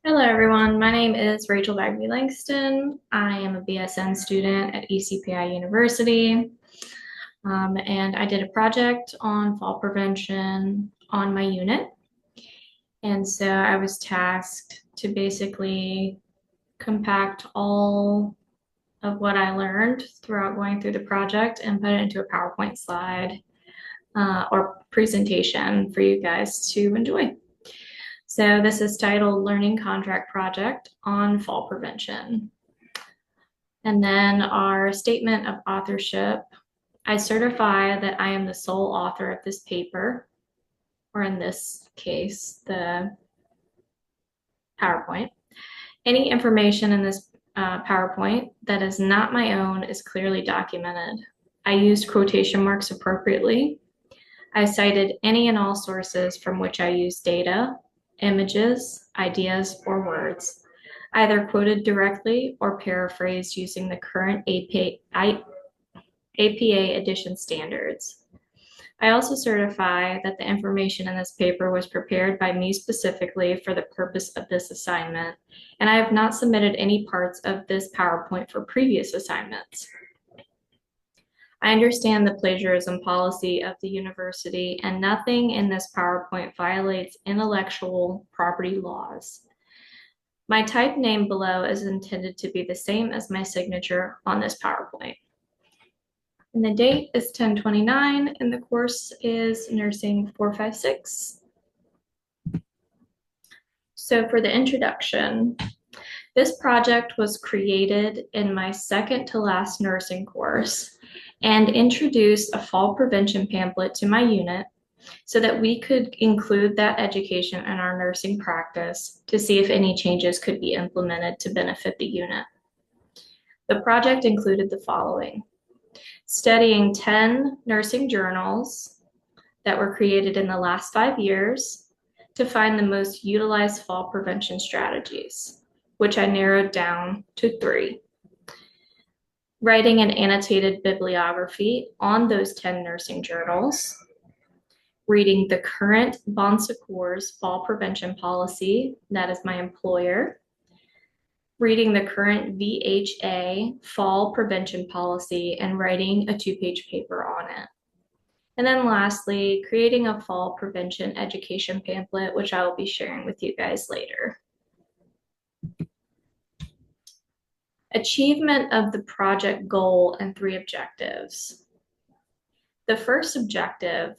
Hello, everyone. My name is Rachel Bagby-Langston. I am a BSN student at ECPI University, and I did a project on fall prevention on my unit. And so I was tasked to basically compact all of what I learned throughout going through the project and put it into a PowerPoint slide or presentation for you guys to enjoy. So this is titled Learning Contract Project on Fall Prevention. And then our statement of authorship. I certify that I am the sole author of this paper, or in this case, the PowerPoint. Any information in this PowerPoint that is not my own is clearly documented. I used quotation marks appropriately. I cited any and all sources from which I used data, images, ideas, or words, either quoted directly or paraphrased using the current APA edition standards. I also certify that the information in this paper was prepared by me specifically for the purpose of this assignment, and I have not submitted any parts of this PowerPoint for previous assignments. I understand the plagiarism policy of the university, and nothing in this PowerPoint violates intellectual property laws. My typed name below is intended to be the same as my signature on this PowerPoint. And the date is 10/29, and the course is Nursing 456. So for the introduction, this project was created in my second to last nursing course and introduced a fall prevention pamphlet to my unit so that we could include that education in our nursing practice to see if any changes could be implemented to benefit the unit. The project included the following: studying 10 nursing journals that were created in the last 5 years to find the most utilized fall prevention strategies, which I narrowed down to 3. Writing an annotated bibliography on those 10 nursing journals, reading the current Bon Secours fall prevention policy, that is my employer, reading the current VHA fall prevention policy, and writing a 2-page paper on it. And then lastly, creating a fall prevention education pamphlet, which I will be sharing with you guys later. Achievement of the project goal and 3 objectives. The first objective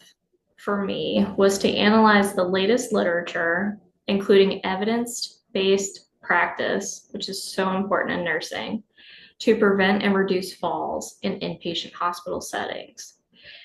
for me was to analyze the latest literature, including evidence-based practice, which is so important in nursing, to prevent and reduce falls in inpatient hospital settings.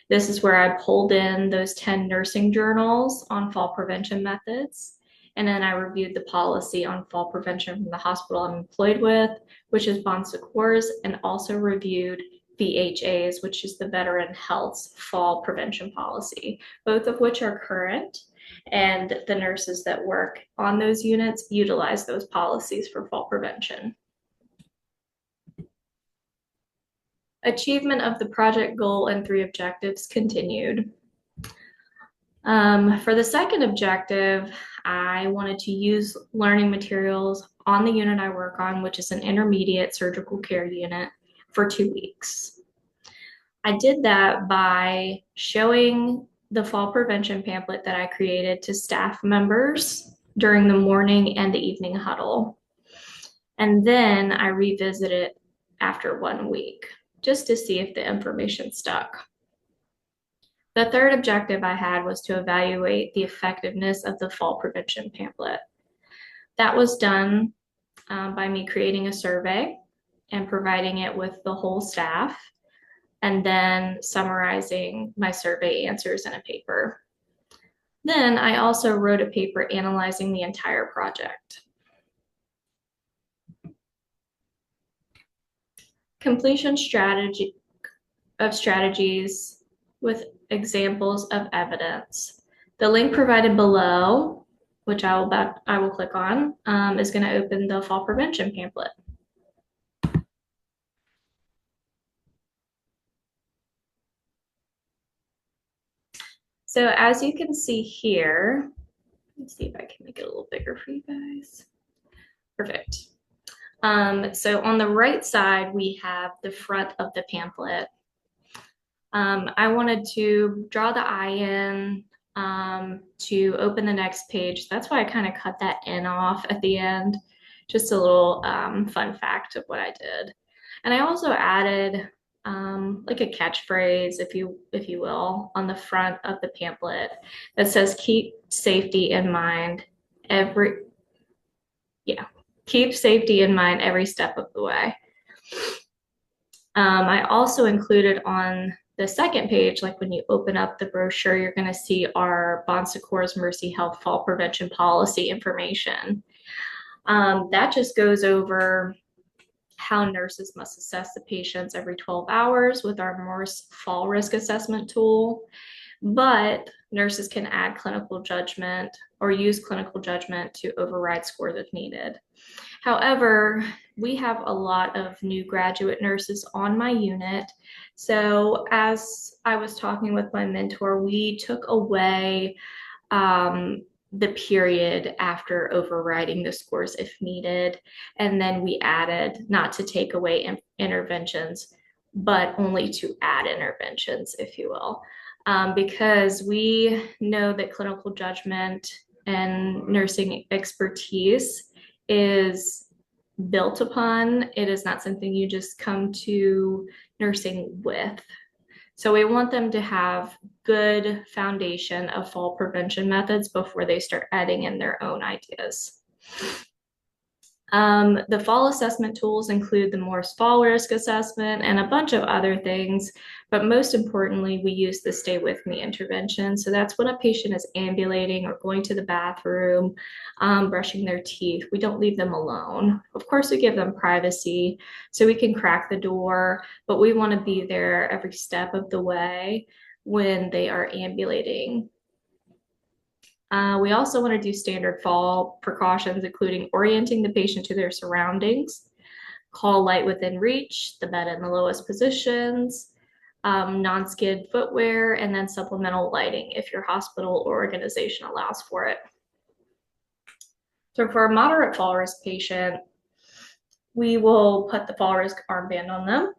This is where I pulled in those 10 nursing journals on fall prevention methods. And then I reviewed the policy on fall prevention from the hospital I'm employed with, which is Bon Secours, and also reviewed VHA's, which is the Veteran Health's fall prevention policy, both of which are current. And the nurses that work on those units utilize those policies for fall prevention. Achievement of the project goal and 3 objectives continued. For the second objective, I wanted to use learning materials on the unit I work on, which is an intermediate surgical care unit, for 2 weeks. I did that by showing the fall prevention pamphlet that I created to staff members during the morning and the evening huddle. And then I revisited it after 1 week, just to see if the information stuck. The third objective I had was to evaluate the effectiveness of the fall prevention pamphlet. That was done by me creating a survey and providing it with the whole staff, and then summarizing my survey answers in a paper. Then I also wrote a paper analyzing the entire project. Completion strategies with examples of evidence. The link provided below, which I will click on, is going to open the fall prevention pamphlet. So as you can see here, let's see if I can make it a little bigger for you guys. Perfect. So on the right side, we have the front of the pamphlet. I wanted to draw the eye in to open the next page. That's why I kind of cut that N off at the end. Just a little fun fact of what I did. And I also added like a catchphrase, if you will, on the front of the pamphlet that says "Keep safety in mind every yeah, keep safety in mind every step of the way." I also included on the second page, like when you open up the brochure, you're going to see our Bon Secours Mercy Health Fall Prevention Policy information. That just goes over how nurses must assess the patients every 12 hours with our Morse fall risk assessment tool. But nurses can add clinical judgment or use clinical judgment to override scores if needed. However, we have a lot of new graduate nurses on my unit. So as I was talking with my mentor, we took away the period after overriding the scores if needed. And then we added not to take away interventions, but only to add interventions, if you will. Because we know that clinical judgment and nursing expertise is built upon. It is not something you just come to nursing with. So we want them to have good foundation of fall prevention methods before they start adding in their own ideas. The fall assessment tools include the Morse Fall Risk Assessment and a bunch of other things, but most importantly, we use the Stay With Me intervention. So that's when a patient is ambulating or going to the bathroom, brushing their teeth. We don't leave them alone. Of course, we give them privacy so we can crack the door, but we want to be there every step of the way when they are ambulating. We also want to do standard fall precautions, including orienting the patient to their surroundings, call light within reach, the bed in the lowest positions, non-skid footwear, and then supplemental lighting if your hospital or organization allows for it. So for a moderate fall risk patient, we will put the fall risk armband on them,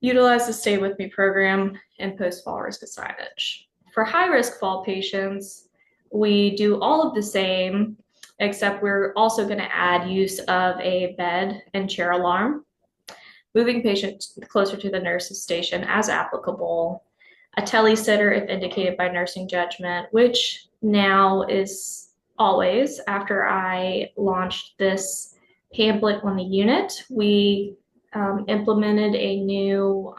utilize the Stay With Me program, and post fall risk signage. For high-risk fall patients, we do all of the same, except we're also going to add use of a bed and chair alarm, moving patients closer to the nurse's station as applicable, a tele-sitter if indicated by nursing judgment, which now is always after I launched this pamphlet on the unit. We implemented a new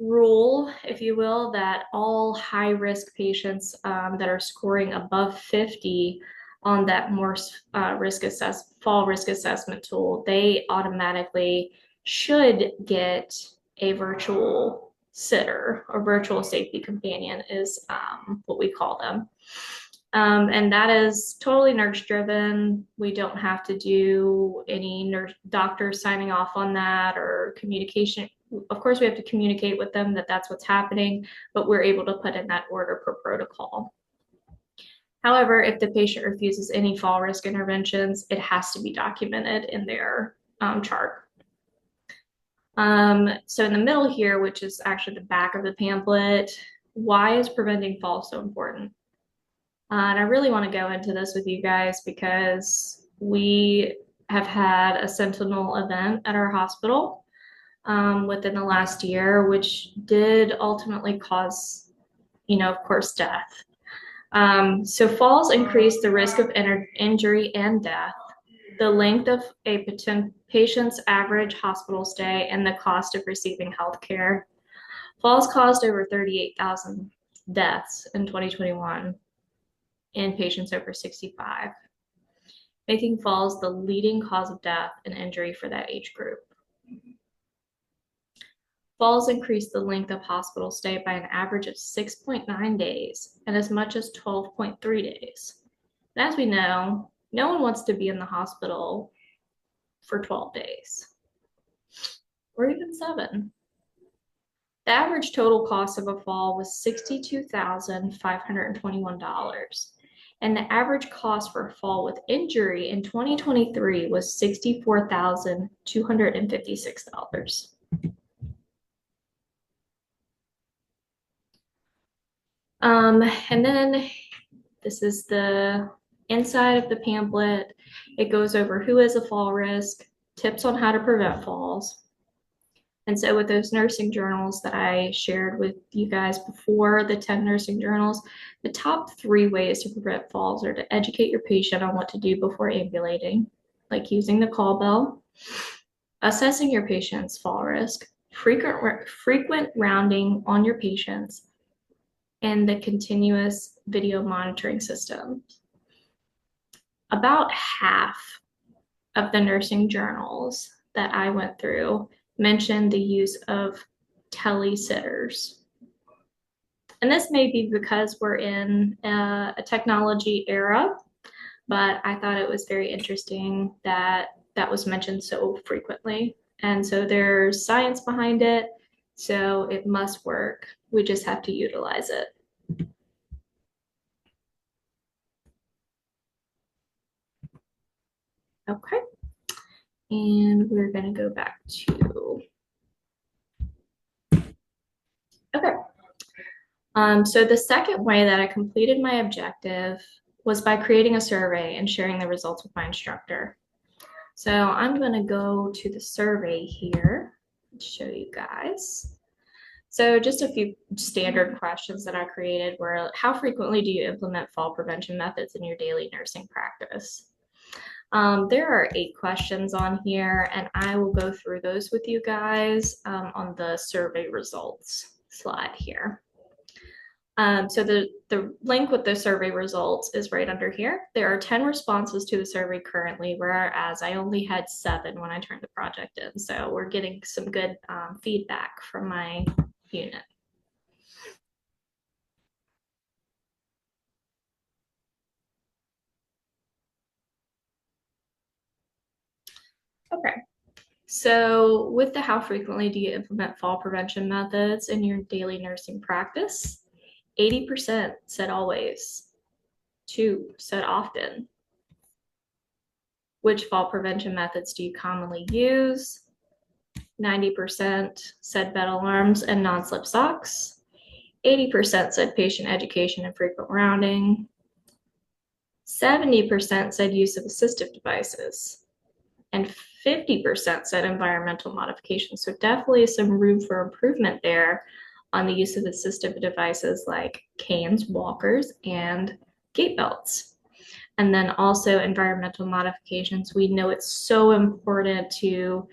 rule, if you will, that all high-risk patients that are scoring above 50 on that Morse fall risk assessment tool, they automatically should get a virtual sitter or virtual safety companion is what we call them. And that is totally nurse driven. We don't have to do any doctor signing off on that or communication. Of course, we have to communicate with them that that's what's happening, but we're able to put in that order per protocol. However, if the patient refuses any fall risk interventions, it has to be documented in their chart. So in the middle here, which is actually the back of the pamphlet, why is preventing fall so important? And I really want to go into this with you guys because we have had a sentinel event at our hospital within the last year, which did ultimately cause, of course, death. So falls increase the risk of injury and death, the length of a patient's average hospital stay, and the cost of receiving health care. Falls caused over 38,000 deaths in 2021 in patients over 65, making falls the leading cause of death and injury for that age group. Falls increase the length of hospital stay by an average of 6.9 days and as much as 12.3 days. And as we know, no one wants to be in the hospital for 12 days or even 7. The average total cost of a fall was $62,521. And the average cost for a fall with injury in 2023 was $64,256. And then this is the inside of the pamphlet. It goes over who is a fall risk, tips on how to prevent falls. And so with those nursing journals that I shared with you guys before, the 10 nursing journals, the top 3 ways to prevent falls are to educate your patient on what to do before ambulating, like using the call bell, assessing your patient's fall risk, frequent rounding on your patients, and the continuous video monitoring system. About half of the nursing journals that I went through mentioned the use of telesitters. And this may be because we're in a technology era, but I thought it was very interesting that that was mentioned so frequently. And so there's science behind it, so it must work. We just have to utilize it. Okay. And we're going to go back to, okay. So the second way that I completed my objective was by creating a survey and sharing the results with my instructor. So I'm going to go to the survey here and show you guys. So just a few standard questions that I created were, how frequently do you implement fall prevention methods in your daily nursing practice? There are 8 questions on here, and I will go through those with you guys on the survey results slide here. So the link with the survey results is right under here. There are 10 responses to the survey currently, whereas I only had 7 when I turned the project in. So we're getting some good feedback from my unit. Okay. So with the how frequently do you implement fall prevention methods in your daily nursing practice? 80% said always. 2 said often. Which fall prevention methods do you commonly use? 90% said bed alarms and non-slip socks. 80% said patient education and frequent rounding. 70% said use of assistive devices. And 50% said environmental modification. So definitely some room for improvement there on the use of assistive devices like canes, walkers, and gait belts. And then also environmental modifications. We know it's so important to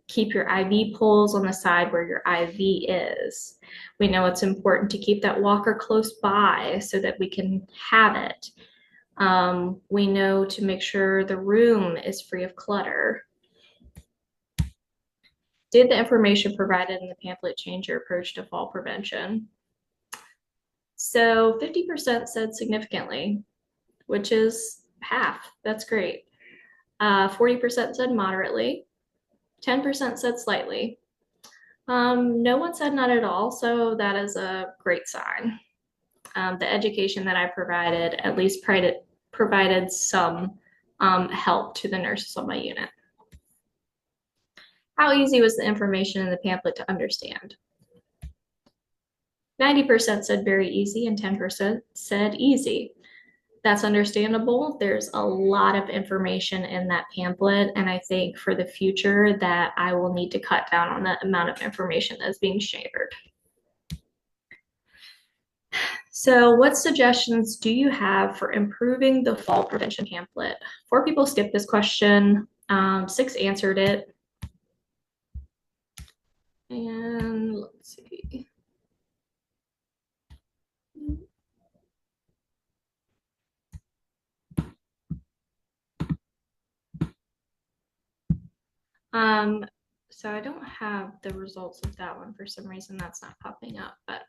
keep your IV poles on the side where your IV is. We know it's important to keep that walker close by so that we can have it. We know to make sure the room is free of clutter. Did the information provided in the pamphlet change your approach to fall prevention? So 50% said significantly, which is half. That's great. 40% said moderately. 10% said slightly. No one said not at all, so that is a great sign. The education that I provided at least provided some help to the nurses on my unit. How easy was the information in the pamphlet to understand? 90% said very easy and 10% said easy. That's understandable. There's a lot of information in that pamphlet, and I think for the future that I will need to cut down on the amount of information that's being shared. So what suggestions do you have for improving the fall prevention pamphlet? 4 people skipped this question, 6 answered it. And let's see. So I don't have the results of that one for some reason. That's not popping up, but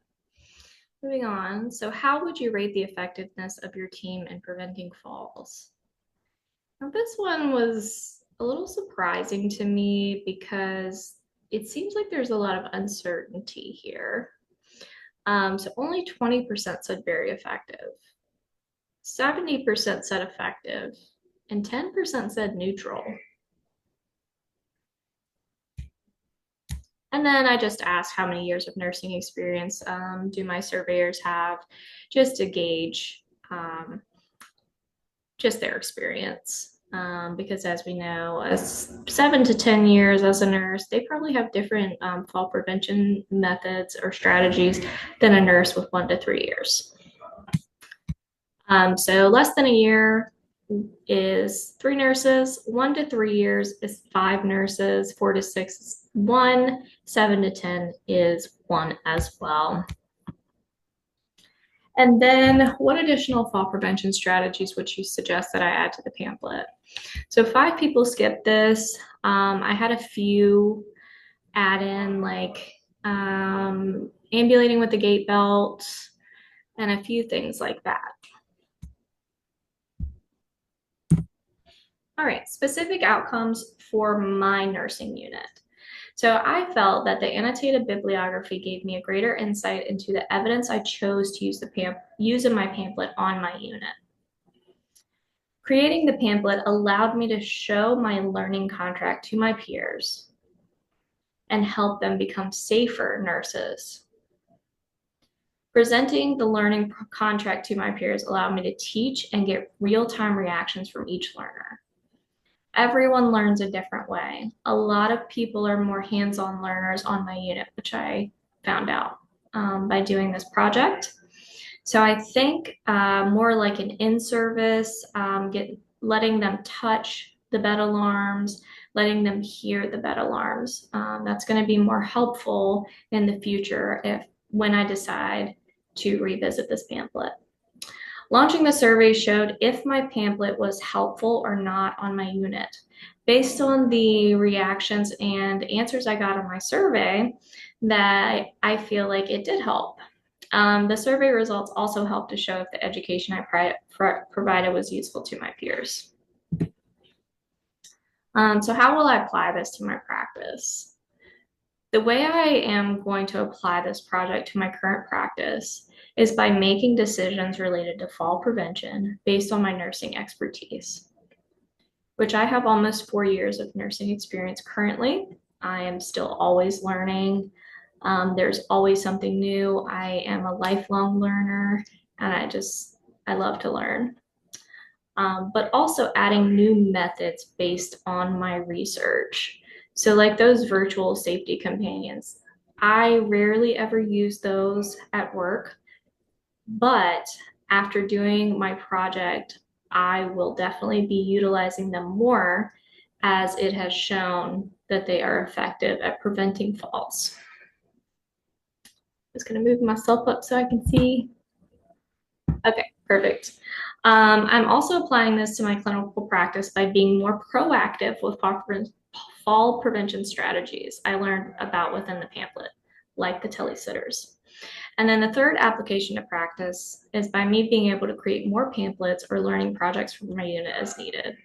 moving on. So how would you rate the effectiveness of your team in preventing falls? Now, this one was a little surprising to me because it seems like there's a lot of uncertainty here. So only 20% said very effective. 70% said effective, and 10% said neutral. And then I just asked how many years of nursing experience do my surveyors have, just to gauge just their experience. Because as we know, as 7 to 10 years as a nurse, they probably have different fall prevention methods or strategies than a nurse with 1 to 3 years. So less than a year is 3 nurses, 1 to 3 years is 5 nurses, 4 to 6 is 1, 7 to 10 is 1 as well. And then what additional fall prevention strategies would you suggest that I add to the pamphlet? So 5 people skipped this. I had a few add in like ambulating with the gait belt and a few things like that. All right, specific outcomes for my nursing unit. So I felt that the annotated bibliography gave me a greater insight into the evidence I chose to use in my pamphlet on my unit. Creating the pamphlet allowed me to show my learning contract to my peers and help them become safer nurses. Presenting the learning contract to my peers allowed me to teach and get real-time reactions from each learner. Everyone learns a different way. A lot of people are more hands-on learners on my unit, which I found out by doing this project. So I think more like an in-service, letting them touch the bed alarms, letting them hear the bed alarms. That's going to be more helpful in the future when I decide to revisit this pamphlet. Launching the survey showed if my pamphlet was helpful or not on my unit. Based on the reactions and answers I got on my survey, that I feel like it did help. The survey results also helped to show if the education I provided was useful to my peers. So how will I apply this to my practice? The way I am going to apply this project to my current practice is by making decisions related to fall prevention based on my nursing expertise, which I have almost 4 years of nursing experience currently. I am still always learning. There's always something new. I am a lifelong learner, and I love to learn. But also adding new methods based on my research. So like those virtual safety companions, I rarely ever use those at work, but after doing my project, I will definitely be utilizing them more as it has shown that they are effective at preventing falls. Just gonna move myself up so I can see. Okay, perfect. I'm also applying this to my clinical practice by being more proactive with fall prevention strategies I learned about within the pamphlet, like the telesitters. And then the third application to practice is by me being able to create more pamphlets or learning projects for my unit as needed.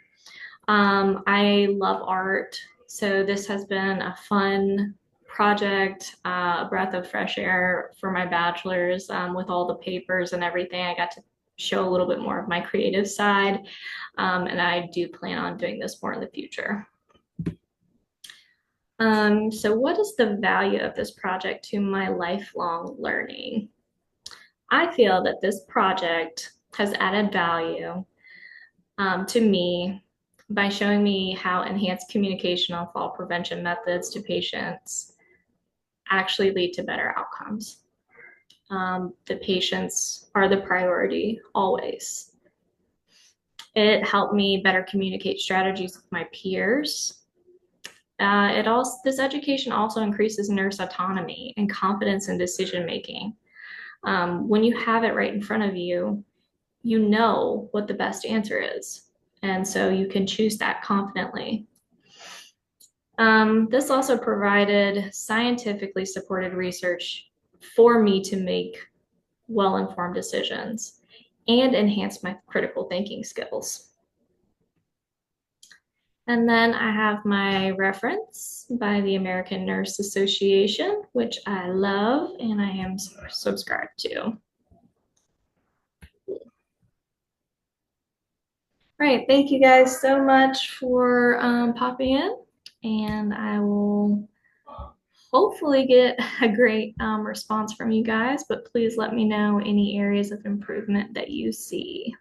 I love art, so this has been a fun project, a breath of fresh air for my bachelor's with all the papers and everything. I got to show a little bit more of my creative side, and I do plan on doing this more in the future. So what is the value of this project to my lifelong learning? I feel that this project has added value to me by showing me how enhanced communication on fall prevention methods to patients actually lead to better outcomes. The patients are the priority always. It helped me better communicate strategies with my peers. This education also increases nurse autonomy and confidence in decision making. When you have it right in front of you, you know what the best answer is, and so you can choose that confidently. This also provided scientifically supported research for me to make well-informed decisions and enhance my critical thinking skills. And then I have my reference by the American Nurse Association, which I love and I am subscribed to. right. Thank you guys so much for popping in, and I will hopefully get a great response from you guys, but please let me know any areas of improvement that you see.